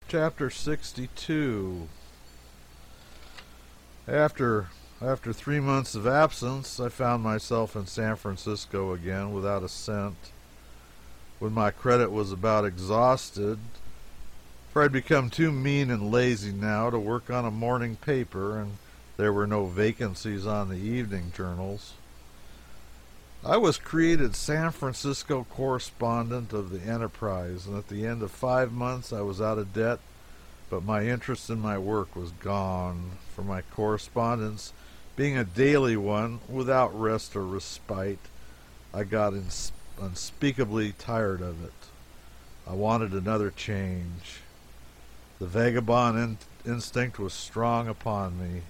Chapter 62. After 3 months of absence, I found myself in San Francisco again without a cent. When my credit was about exhausted, for I'd become too mean and lazy now to work on a morning paper, and there were no vacancies on the evening journals. I was created San Francisco correspondent of the Enterprise, and at the end of 5 months I was out of debt, but my interest in my work was gone, for my correspondence being a daily one without rest or respite. I got unspeakably tired of it. I wanted another change. The vagabond instinct was strong upon me.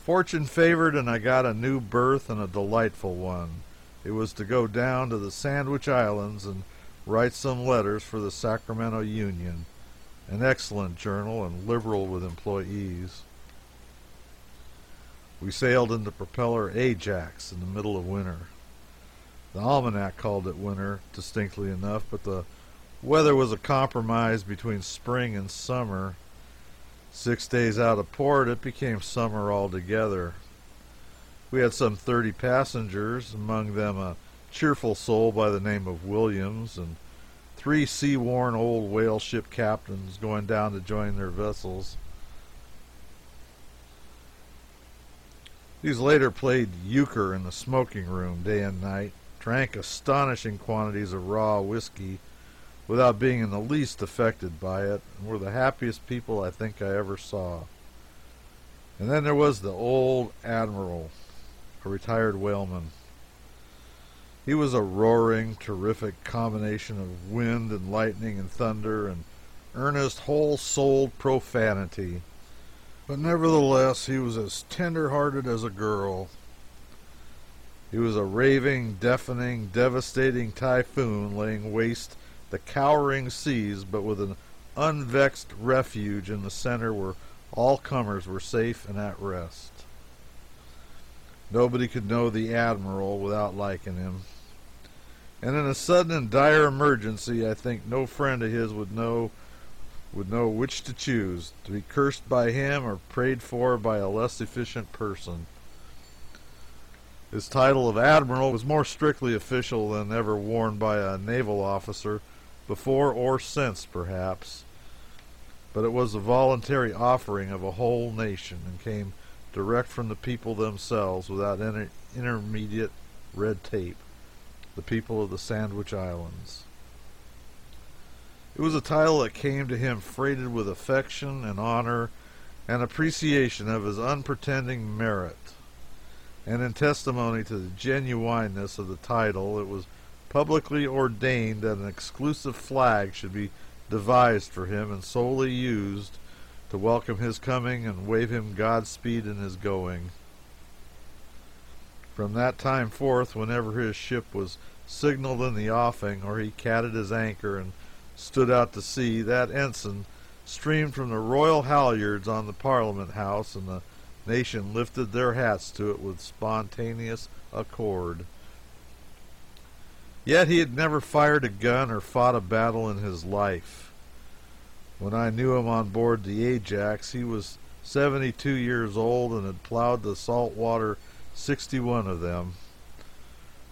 Fortune favored, and I got a new berth, and a delightful one. It was to go down to the Sandwich Islands and write some letters for the Sacramento Union, an excellent journal and liberal with employees. We sailed in the propeller Ajax in the middle of winter. The almanac called it winter, distinctly enough, but the weather was a compromise between spring and summer. 6 days out of port, it became summer altogether. We had some 30 passengers, among them a cheerful soul by the name of Williams, and 3 sea-worn old whale ship captains going down to join their vessels. These later played euchre in the smoking room day and night, drank astonishing quantities of raw whiskey without being in the least affected by it, and were the happiest people I think I ever saw. And then there was the old Admiral, a retired whaleman. He was a roaring, terrific combination of wind and lightning and thunder and earnest, whole-souled profanity. But nevertheless, he was as tender-hearted as a girl. He was a raving, deafening, devastating typhoon laying waste the cowering seas, but with an unvexed refuge in the center where all comers were safe and at rest. Nobody could know the Admiral without liking him. And in a sudden and dire emergency, I think no friend of his would know which to choose, to be cursed by him or prayed for by a less efficient person. His title of Admiral was more strictly official than ever worn by a naval officer, before or since, perhaps, but it was a voluntary offering of a whole nation, and came direct from the people themselves without any intermediate red tape, the people of the Sandwich Islands. It was a title that came to him freighted with affection and honor and appreciation of his unpretending merit, and in testimony to the genuineness of the title, it was publicly ordained that an exclusive flag should be devised for him and solely used to welcome his coming and wave him Godspeed in his going. From that time forth, whenever his ship was signaled in the offing, or he catted his anchor and stood out to sea, that ensign streamed from the royal halyards on the Parliament House, and the nation lifted their hats to it with spontaneous accord. Yet he had never fired a gun or fought a battle in his life. When I knew him on board the Ajax, he was 72 years old and had plowed the salt water 61 of them.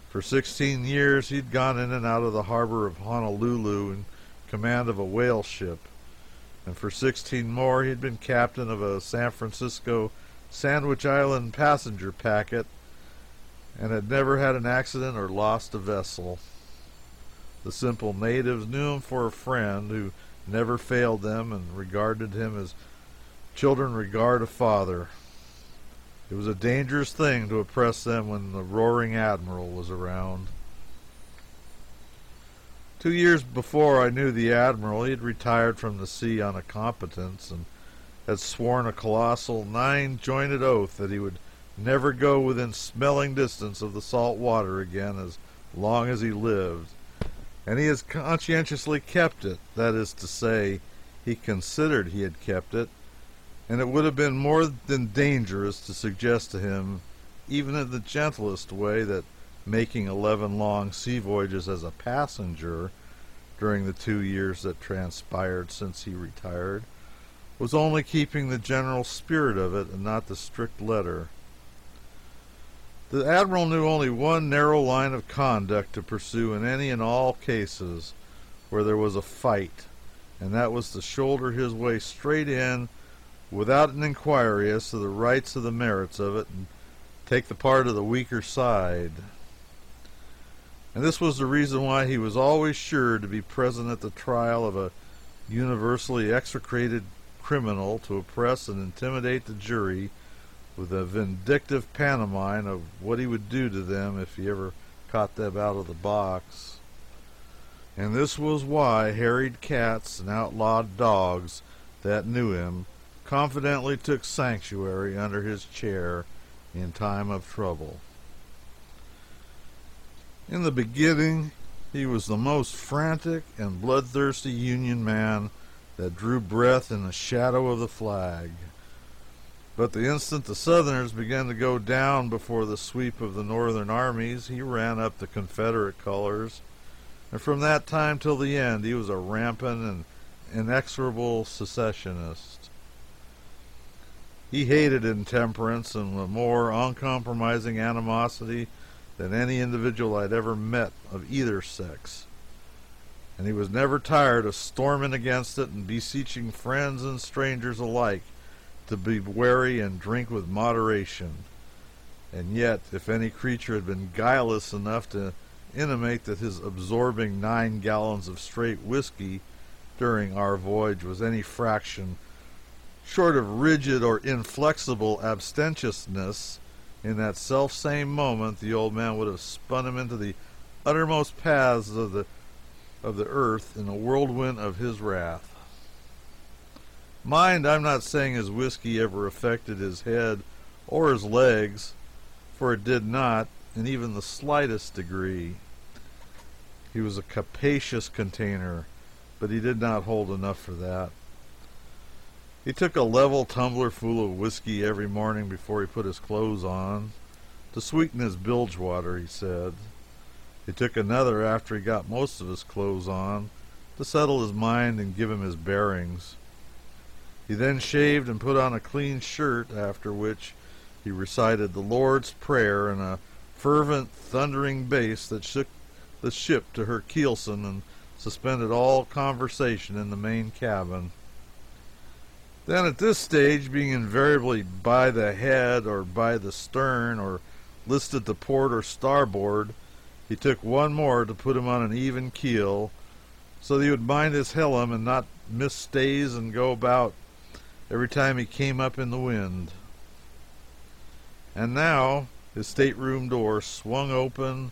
For 16 years he'd gone in and out of the harbor of Honolulu in command of a whale ship, and for 16 more he'd been captain of a San Francisco Sandwich Island passenger packet, and had never had an accident or lost a vessel. The simple natives knew him for a friend who never failed them and regarded him as children regard a father. It was a dangerous thing to oppress them when the roaring Admiral was around. 2 years before I knew the Admiral, he had retired from the sea on a competence and had sworn a colossal 9-jointed oath that he would never go within smelling distance of the salt water again as long as he lived, and he has conscientiously kept it. That is to say, he considered he had kept it, and it would have been more than dangerous to suggest to him, even in the gentlest way, that making 11 long sea voyages as a passenger during the 2 years that transpired since he retired was only keeping the general spirit of it and not the strict letter. The Admiral knew only one narrow line of conduct to pursue in any and all cases where there was a fight, and that was to shoulder his way straight in without an inquiry as to the rights or the merits of it, and take the part of the weaker side. And this was the reason why he was always sure to be present at the trial of a universally execrated criminal, to oppress and intimidate the jury with a vindictive pantomime of what he would do to them if he ever caught them out of the box. And this was why harried cats and outlawed dogs that knew him confidently took sanctuary under his chair in time of trouble. In the beginning, he was the most frantic and bloodthirsty Union man that drew breath in the shadow of the flag. But the instant the Southerners began to go down before the sweep of the Northern armies, he ran up the Confederate colors, and from that time till the end he was a rampant and inexorable secessionist. He hated intemperance and a more uncompromising animosity than any individual I'd ever met of either sex. And he was never tired of storming against it and beseeching friends and strangers alike to be wary and drink with moderation. And yet, if any creature had been guileless enough to intimate that his absorbing 9 gallons of straight whiskey during our voyage was any fraction short of rigid or inflexible abstemiousness, in that self-same moment the old man would have spun him into the uttermost paths of the earth in a whirlwind of his wrath. Mind, I'm not saying his whiskey ever affected his head or his legs, for it did not, in even the slightest degree. He was a capacious container, but he did not hold enough for that. He took a level tumbler full of whiskey every morning before he put his clothes on, to sweeten his bilge water, he said. He took another after he got most of his clothes on, to settle his mind and give him his bearings. He then shaved and put on a clean shirt, after which he recited the Lord's Prayer in a fervent, thundering bass that shook the ship to her keelson and suspended all conversation in the main cabin. Then at this stage, being invariably by the head or by the stern or listed to port or starboard, he took one more to put him on an even keel, so that he would mind his helm and not miss stays and go about every time he came up in the wind. And now his stateroom door swung open,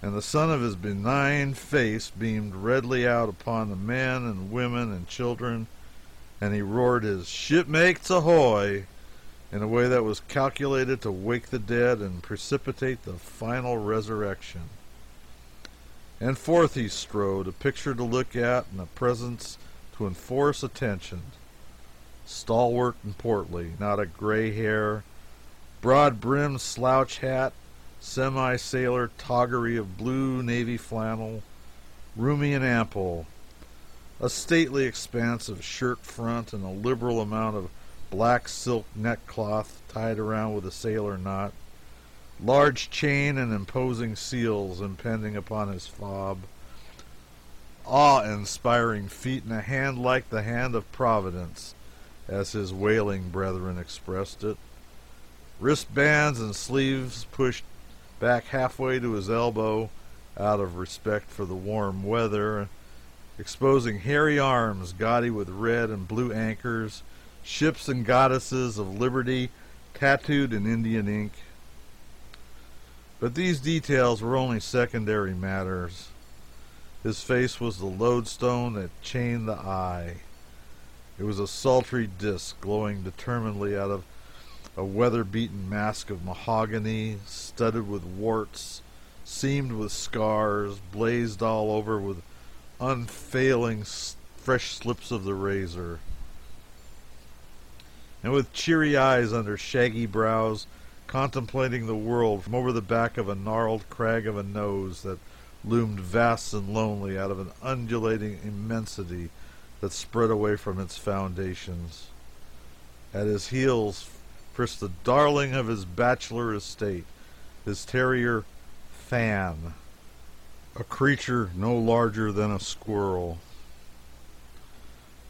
and the sun of his benign face beamed redly out upon the men and women and children, and he roared his "Shipmates ahoy!" in a way that was calculated to wake the dead and precipitate the final resurrection. And forth he strode, a picture to look at and a presence to enforce attention. Stalwart and portly, not a gray hair, broad-brimmed slouch hat, semi-sailor toggery of blue navy flannel, roomy and ample, a stately expanse of shirt front and a liberal amount of black silk neckcloth tied around with a sailor knot, large chain and imposing seals impending upon his fob, awe-inspiring feet and a hand like the hand of Providence, as his whaling brethren expressed it, wristbands and sleeves pushed back halfway to his elbow out of respect for the warm weather, exposing hairy arms gaudy with red and blue anchors, ships and goddesses of liberty tattooed in Indian ink. But these details were only secondary matters. His face was the lodestone that chained the eye. It was a sultry disk glowing determinedly out of a weather-beaten mask of mahogany, studded with warts, seamed with scars, blazed all over with unfailing fresh slips of the razor, and with cheery eyes under shaggy brows, contemplating the world from over the back of a gnarled crag of a nose that loomed vast and lonely out of an undulating immensity that spread away from its foundations. At his heels frisked the darling of his bachelor estate, his terrier Fan, a creature no larger than a squirrel.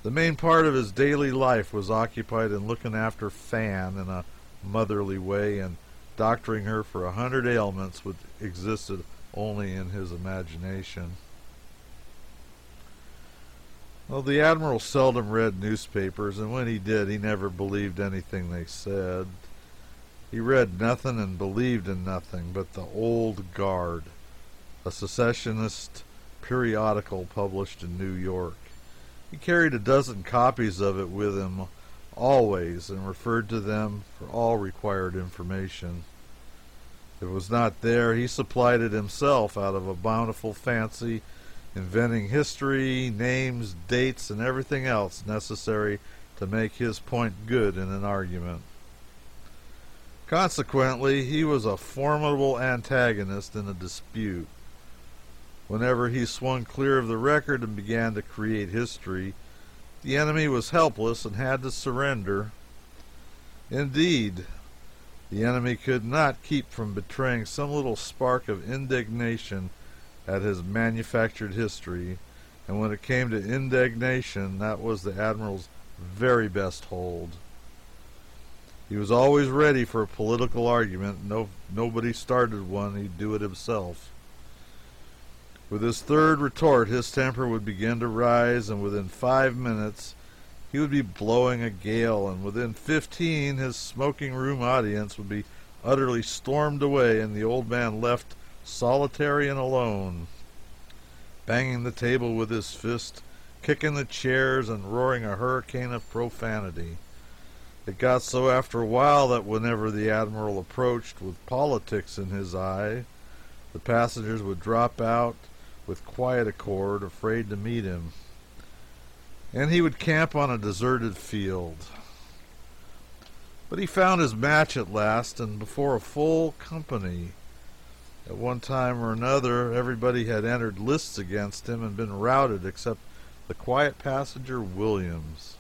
The main part of his daily life was occupied in looking after Fan in a motherly way and doctoring her for 100 ailments which existed only in his imagination. Well, the Admiral seldom read newspapers, and when he did, he never believed anything they said. He read nothing and believed in nothing but the Old Guard, a secessionist periodical published in New York. He carried a dozen copies of it with him always and referred to them for all required information. If it was not there, he supplied it himself out of a bountiful fancy, inventing history, names, dates, and everything else necessary to make his point good in an argument. Consequently, he was a formidable antagonist in a dispute. Whenever he swung clear of the record and began to create history, the enemy was helpless and had to surrender. Indeed, the enemy could not keep from betraying some little spark of indignation at his manufactured history, and when it came to indignation, that was the Admiral's very best hold. He was always ready for a political argument. Nobody started one, he'd do it himself. With his third retort, his temper would begin to rise, and within 5 minutes he would be blowing a gale, and within 15 his smoking room audience would be utterly stormed away, and the old man left solitary and alone, banging the table with his fist, kicking the chairs, and roaring a hurricane of profanity. It got so after a while that whenever the Admiral approached with politics in his eye, the passengers would drop out with quiet accord, afraid to meet him, and he would camp on a deserted field. But he found his match at last, and before a full company. At one time or another, everybody had entered lists against him and been routed except the quiet passenger Williams.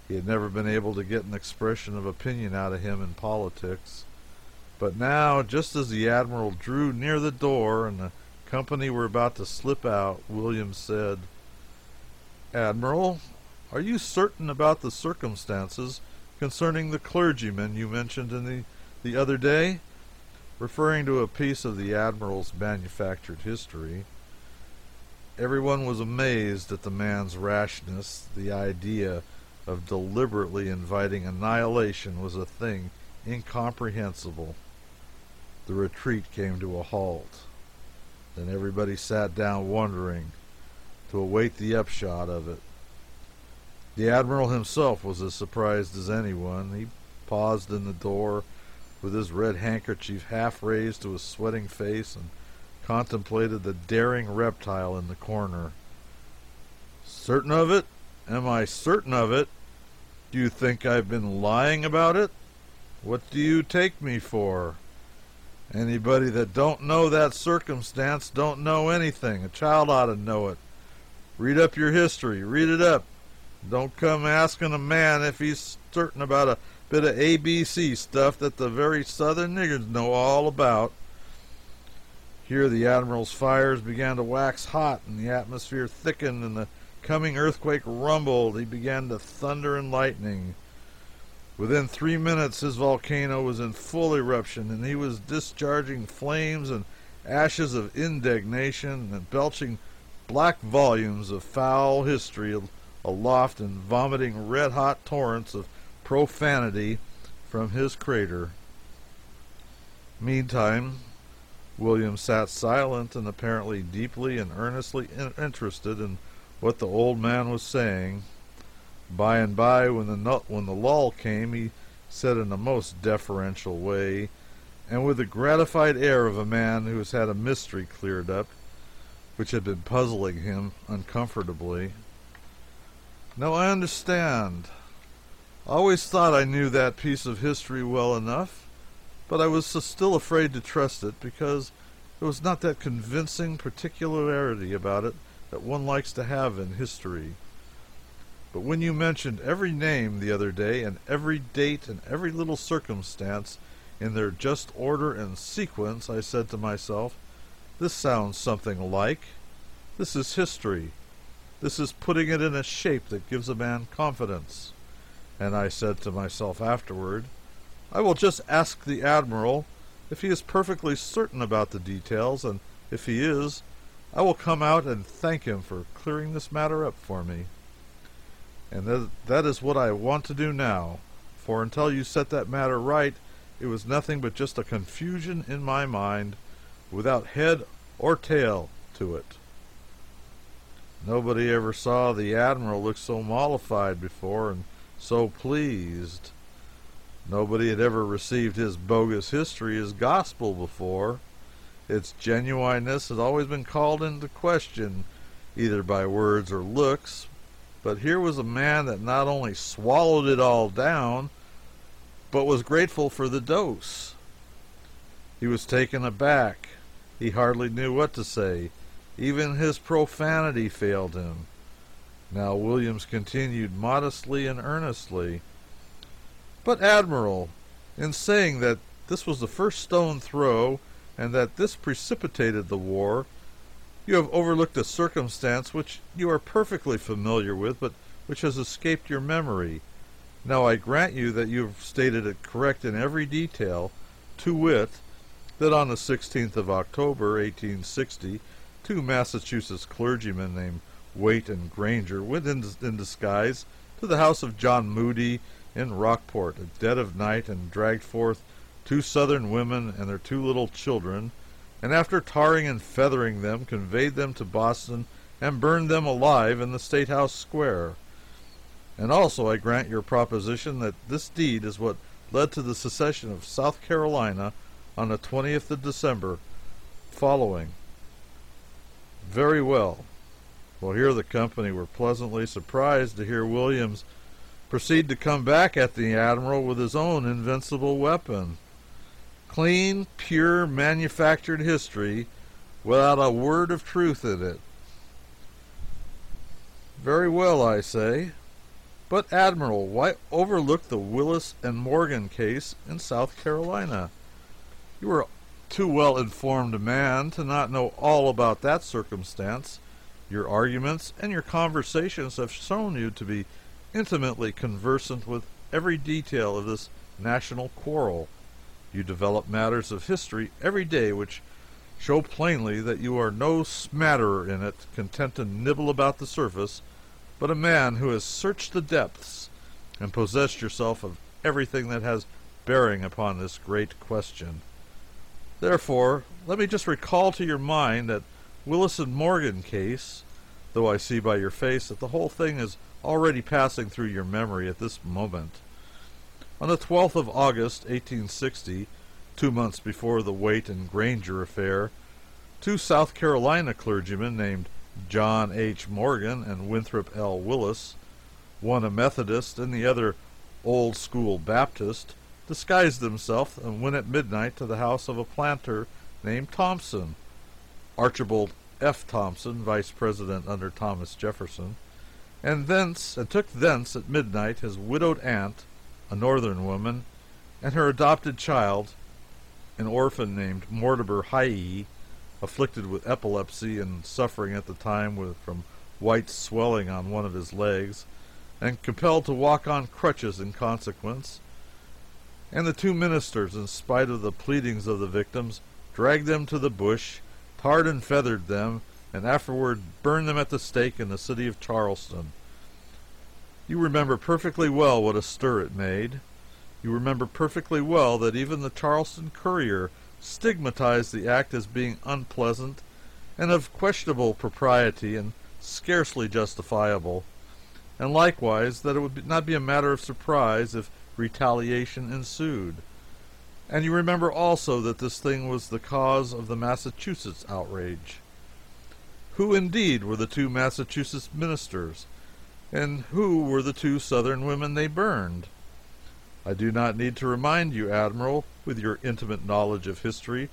He had never been able to get an expression of opinion out of him in politics. But now, just as the Admiral drew near the door and the company were about to slip out, Williams said, "Admiral, are you certain about the circumstances concerning the clergyman you mentioned in the other day?" referring to a piece of the Admiral's manufactured history. Everyone was amazed at the man's rashness. The idea of deliberately inviting annihilation was a thing incomprehensible. The retreat came to a halt. Then everybody sat down wondering, to await the upshot of it. The Admiral himself was as surprised as anyone. He paused in the door with his red handkerchief half raised to his sweating face and contemplated the daring reptile in the corner. "Certain of it? Am I certain of it? Do you think I've been lying about it? What do you take me for? Anybody that don't know that circumstance don't know anything. A child ought to know it. Read up your history. Read it up. Don't come asking a man if he's certain about a bit of ABC stuff that the very southern niggers know all about." Here the Admiral's fires began to wax hot, and the atmosphere thickened, and the coming earthquake rumbled. He began to thunder and lightning. Within 3 minutes his volcano was in full eruption, and he was discharging flames and ashes of indignation and belching black volumes of foul history aloft and vomiting red-hot torrents of profanity from his crater. Meantime, William sat silent and apparently deeply and earnestly interested in what the old man was saying. By and by, when the lull came, he said in a most deferential way, and with the gratified air of a man who has had a mystery cleared up, which had been puzzling him uncomfortably, "Now I understand. I always thought I knew that piece of history well enough, but I was still afraid to trust it, because There was not that convincing particularity about it that one likes to have in history. But when you mentioned every name the other day, and every date and every little circumstance in their just order and sequence, I said to myself, this sounds something like. This is history. This is putting it in a shape that gives a man confidence. And I said to myself afterward, I will just ask the Admiral if he is perfectly certain about the details, and if he is, I will come out and thank him for clearing this matter up for me. And that is what I want to do now, for until you set that matter right, it was nothing but just a confusion in my mind, without head or tail to it. Nobody ever saw the Admiral look so mollified before, and so pleased. Nobody had ever received his bogus history as gospel before. Its genuineness has always been called into question, either by words or looks, but here was a man that not only swallowed it all down, but was grateful for the dose. He was taken aback. He hardly knew what to say. Even his profanity failed him. Now Williams continued modestly and earnestly, But, Admiral, in saying that this was the first stone throw, and that this precipitated the war, you have overlooked a circumstance which you are perfectly familiar with, but which has escaped your memory. Now I grant you that you have stated it correct in every detail, to wit, that on the 16th of October, 1860, two Massachusetts clergymen named Waite and Granger went in disguise to the house of John Moody in Rockport at dead of night and dragged forth two Southern women and their two little children, and after tarring and feathering them, conveyed them to Boston and burned them alive in the State House Square. And also I grant your proposition that this deed is what led to the secession of South Carolina on the 20th of December following. Very well. Well, here the company were pleasantly surprised to hear Williams proceed to come back at the Admiral with his own invincible weapon. Clean, pure, manufactured history without a word of truth in it. Very well, I say. But, Admiral, why overlook the Willis and Morgan case in South Carolina? You are too well-informed a man to not know all about that circumstance. Your arguments and your conversations have shown you to be intimately conversant with every detail of this national quarrel. You develop matters of history every day which show plainly that you are no smatterer in it, content to nibble about the surface, but a man who has searched the depths and possessed yourself of everything that has bearing upon this great question. Therefore, let me just recall to your mind that Willis and Morgan case, though I see by your face that the whole thing is already passing through your memory at this moment. On the 12th of August, 1860, 2 months before the Waite and Granger affair, two South Carolina clergymen named John H. Morgan and Winthrop L. Willis, one a Methodist and the other Old School Baptist, disguised themselves and went at midnight to the house of a planter named Thompson, Archibald F. Thompson, vice president under Thomas Jefferson, and took thence at midnight his widowed aunt, a northern woman, and her adopted child, an orphan named Mortimer Hyee, afflicted with epilepsy and suffering at the time from white swelling on one of his legs, and compelled to walk on crutches in consequence. And the two ministers, in spite of the pleadings of the victims, dragged them to the bush, tarred and feathered them, and afterward burned them at the stake in the city of Charleston. You remember perfectly well what a stir it made. You remember perfectly well that even the Charleston Courier stigmatized the act as being unpleasant and of questionable propriety and scarcely justifiable, and likewise that it would not be a matter of surprise if retaliation ensued. And you remember also that this thing was the cause of the Massachusetts outrage. Who indeed were the two Massachusetts ministers, and who were the two Southern women they burned? I do not need to remind you, Admiral, with your intimate knowledge of history,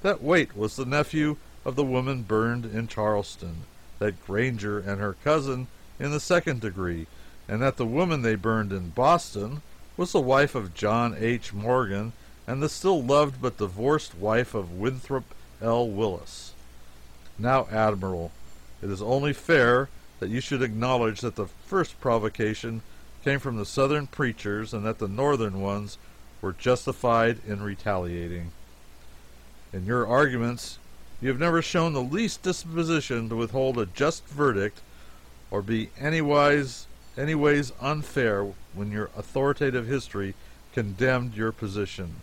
that Waite was the nephew of the woman burned in Charleston, that Granger and her cousin in the second degree, and that the woman they burned in Boston was the wife of John H. Morgan and the still loved but divorced wife of Winthrop L. Willis. Now, Admiral, it is only fair that you should acknowledge that the first provocation came from the Southern preachers and that the Northern ones were justified in retaliating. In your arguments, you have never shown the least disposition to withhold a just verdict or be anyways unfair when your authoritative history condemned your position,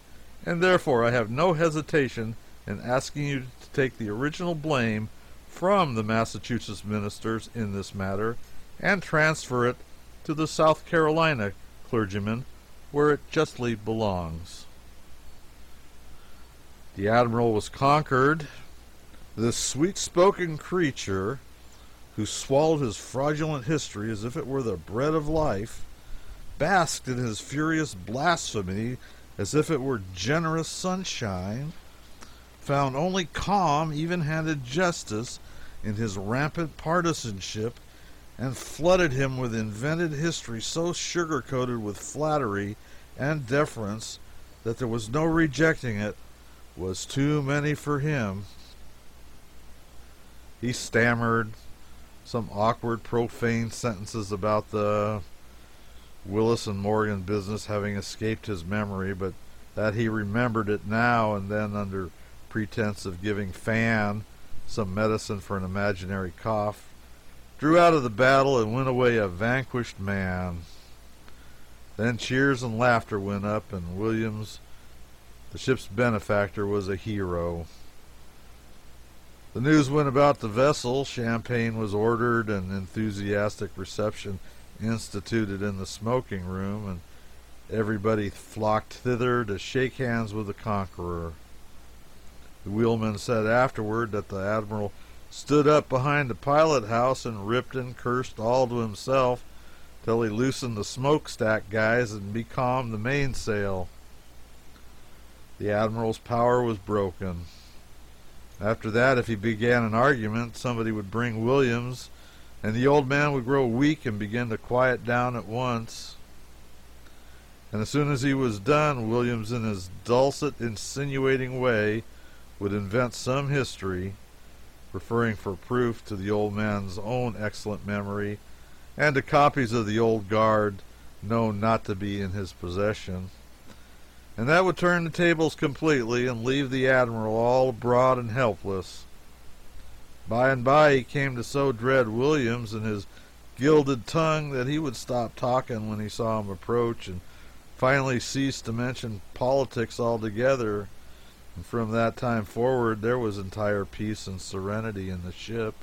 and therefore I have no hesitation in asking you to take the original blame from the Massachusetts ministers in this matter and transfer it to the South Carolina clergymen where it justly belongs. The Admiral was conquered. This sweet-spoken creature, who swallowed his fraudulent history as if it were the bread of life, basked in his furious blasphemy as if it were generous sunshine, found only calm, even-handed justice in his rampant partisanship, and flooded him with invented history so sugar-coated with flattery and deference that there was no rejecting it, was too many for him. He stammered some awkward, profane sentences about the Willis and Morgan business having escaped his memory, but that he remembered it now and then under pretense of giving Fan some medicine for an imaginary cough, drew out of the battle and went away a vanquished man. Then cheers and laughter went up, and Williams, the ship's benefactor, was a hero. The news went about the vessel. Champagne was ordered and enthusiastic reception instituted in the smoking room, and everybody flocked thither to shake hands with the conqueror. The wheelman said afterward that the Admiral stood up behind the pilot house and ripped and cursed all to himself till he loosened the smokestack guys and becalmed the mainsail. The Admiral's power was broken. After that, if he began an argument, somebody would bring Williams, and the old man would grow weak and begin to quiet down at once. And as soon as he was done, Williams, in his dulcet, insinuating way, would invent some history, referring for proof to the old man's own excellent memory and to copies of the old guard known not to be in his possession. And that would turn the tables completely and leave the Admiral all abroad and helpless. By and by he came to so dread Williams and his gilded tongue that he would stop talking when he saw him approach, and finally ceased to mention politics altogether. And from that time forward there was entire peace and serenity in the ship.